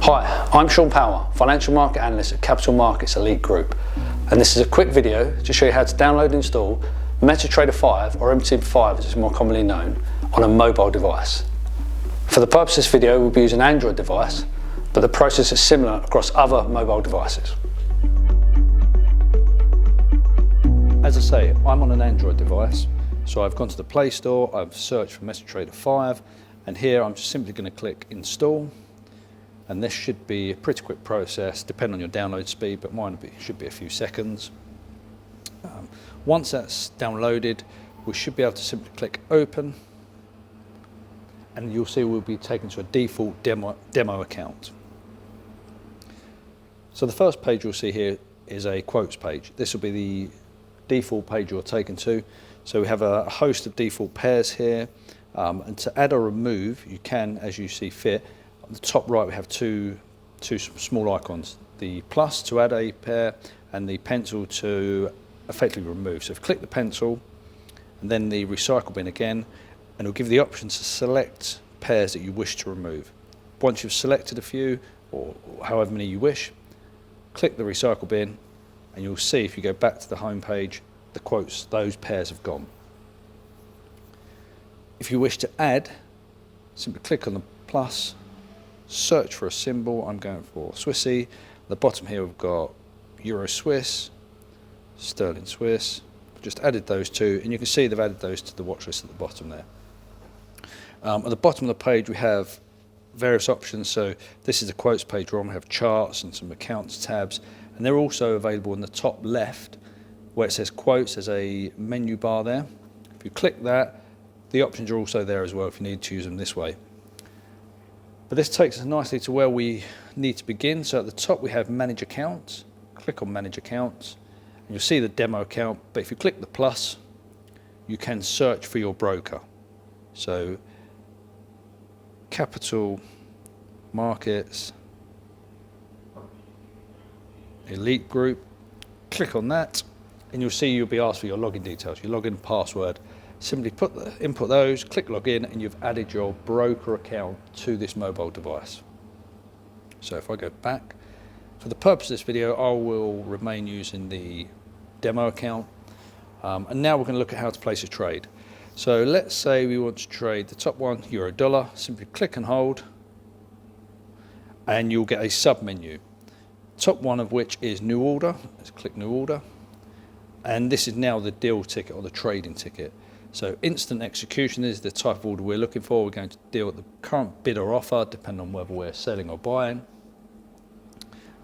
Hi, I'm Sean Power, Financial Market Analyst at Capital Markets Elite Group, and this is a quick video to show you how to download and install MetaTrader 5, or MT5 as it's more commonly known, on a mobile device. For the purpose of this video, we'll be using an Android device, but the process is similar across other mobile devices. As I say, I'm on an Android device, so I've gone to the Play Store, I've searched for MetaTrader 5, and here I'm just simply going to click install. And this should be a pretty quick process, depending on your download speed, but mine should be a few seconds. Once that's downloaded, we should be able to simply click open, and you'll see we'll be taken to a default demo account. So the first page you'll see here is a quotes page. This will be the default page you're taken to. So we have a host of default pairs here, and to add or remove, you can, as you see fit. On the top right we have two small icons, the plus to add a pair and the pencil to effectively remove. So if you click the pencil and then the recycle bin again, and it'll give you the option to select pairs that you wish to remove. Once you've selected a few, or however many you wish, click the recycle bin and you'll see if you go back to the home page, the quotes, those pairs have gone. If you wish to add, simply click on the plus, search for a symbol. I'm going for Swissy. At the bottom here we've got Euro Swiss, Sterling Swiss. Just added those two, and you can see they've added those to the watch list at the bottom there. At the bottom of the page we have various options. So this is the quotes page where we have charts and some accounts tabs, and they're also available in the top left where it says quotes. There's a menu bar there. If you click that, the options are also there as well if you need to use them this way. But this takes us nicely to where we need to begin. So at the top we have Manage Accounts. Click on Manage Accounts and you'll see the demo account, but if you click the plus, you can search for your broker. So Capital Markets Elite Group, click on that and you'll see you'll be asked for your login details, your login password. Simply input those, click login, and you've added your broker account to this mobile device. So if I go back, for the purpose of this video, I will remain using the demo account. And now we're going to look at how to place a trade. So let's say we want to trade the top one, euro dollar. Simply click and hold, and you'll get a sub menu. Top one of which is new order. Let's click new order. And this is now the deal ticket or the trading ticket. So instant execution is the type of order we're looking for. We're going to deal at the current bid or offer, depending on whether we're selling or buying.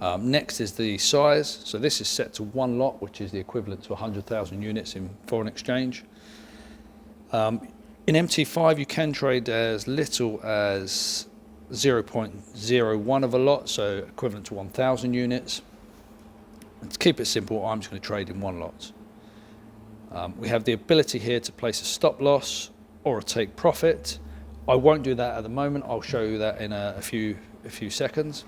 Next is the size. So this is set to one lot, which is the equivalent to 100,000 units in foreign exchange. In MT5, you can trade as little as 0.01 of a lot, so equivalent to 1,000 units. And to keep it simple, I'm just going to trade in one lot. We have the ability here to place a stop loss or a take profit. I won't do that at the moment. I'll show you that in a few seconds.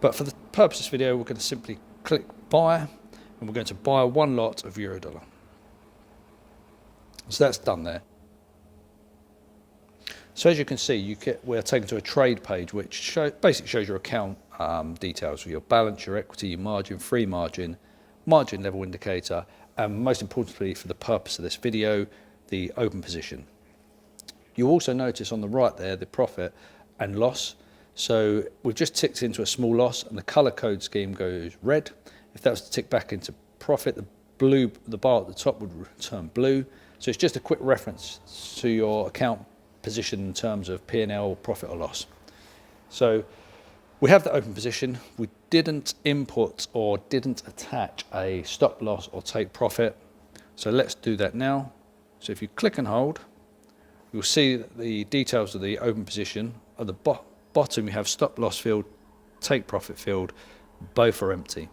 But for the purpose of this video, we're going to simply click buy, and we're going to buy one lot of euro dollar. So that's done there. So as you can see, we're taken to a trade page, which basically shows your account details for your balance, your equity, your margin, free margin, margin level indicator, and most importantly for the purpose of this video, the open position. You'll also notice on the right there the profit and loss. So we've just ticked into a small loss and the color code scheme goes red. If that was to tick back into profit, the bar at the top would turn blue. So it's just a quick reference to your account position in terms of P&L, profit or loss. So we have the open position. We didn't input or didn't attach a stop loss or take profit. So let's do that now. So if you click and hold, you'll see the details of the open position. At the bottom, you have stop loss field, take profit field, both are empty.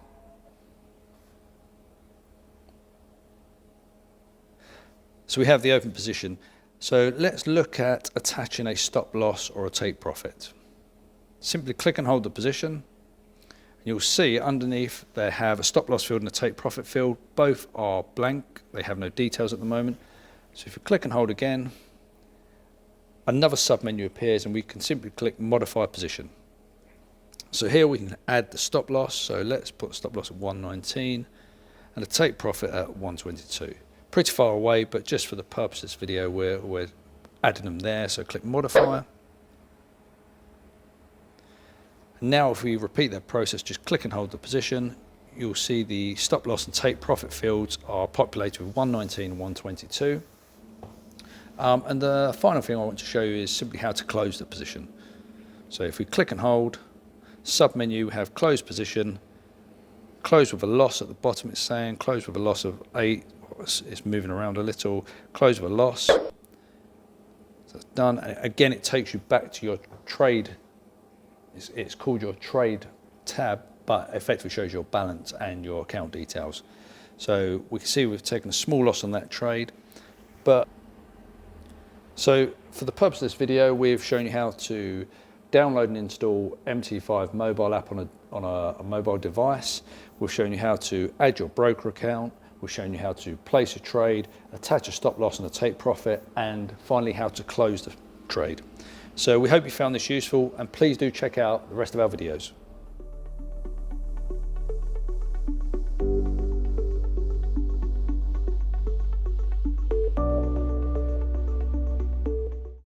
So we have the open position. So let's look at attaching a stop loss or a take profit. Simply click and hold the position. You'll see underneath they have a stop loss field and a take profit field. Both are blank. They have no details at the moment. So if you click and hold again, another sub menu appears and we can simply click modify position. So here we can add the stop loss. So let's put stop loss at 119 and a take profit at 122. Pretty far away, but just for the purpose of this video, we're adding them there. So click modify. Now if we repeat that process, just click and hold the position, you'll see the stop loss and take profit fields are populated with 119 and 122. And the final thing I want to show you is simply how to close the position. So if we click and hold, sub menu, we have close position, close with a loss at the bottom, it's saying close with a loss of 8, it's moving around a little, close with a loss. So that's done. And again, it takes you back to your trade. It's called your trade tab, but effectively shows your balance and your account details. So we can see we've taken a small loss on that trade. So for the purpose of this video, we've shown you how to download and install MT5 mobile app on a mobile device. We've shown you how to add your broker account. We've shown you how to place a trade, attach a stop loss and a take profit, and finally how to close the trade. So we hope you found this useful, and please do check out the rest of our videos.